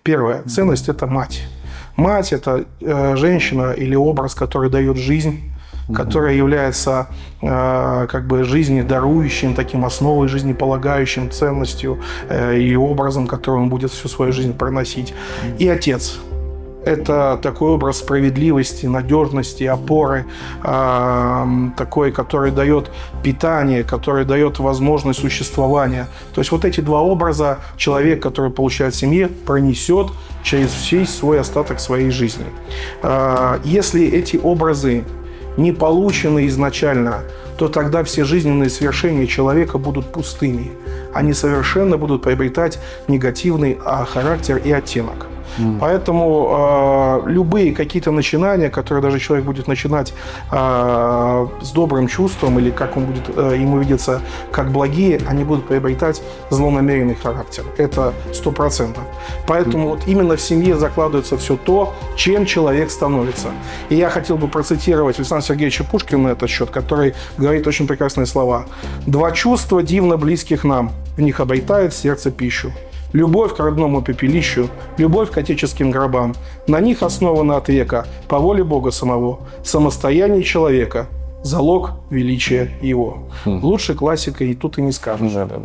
Первая ценность – это мать. Мать – это женщина или образ, который дает жизнь, которая является как бы жизнедарующим, таким основой, жизнеполагающим ценностью и образом, который он будет всю свою жизнь проносить. И отец. Это такой образ справедливости, надежности, опоры, такой, который дает питание, который дает возможность существования. То есть вот эти два образа человек, который получает в семье, пронесет через весь свой остаток своей жизни. Если эти образы не получены изначально, то тогда все жизненные свершения человека будут пустыми. Они совершенно будут приобретать негативный характер и оттенок. Поэтому любые какие-то начинания, которые даже человек будет начинать с добрым чувством или как он будет ему видеться как благие, они будут приобретать злонамеренный характер. Это 100%. Поэтому вот именно в семье закладывается все то, чем человек становится. И я хотел бы процитировать Александра Сергеевича Пушкина на этот счет, который говорит очень прекрасные слова. «Два чувства дивно близких нам, в них обретает сердце пищу. Любовь к родному пепелищу, любовь к отеческим гробам. На них основана от века, по воле Бога самого, самостояние человека, залог величия его». Лучше классика и тут и не скажешь.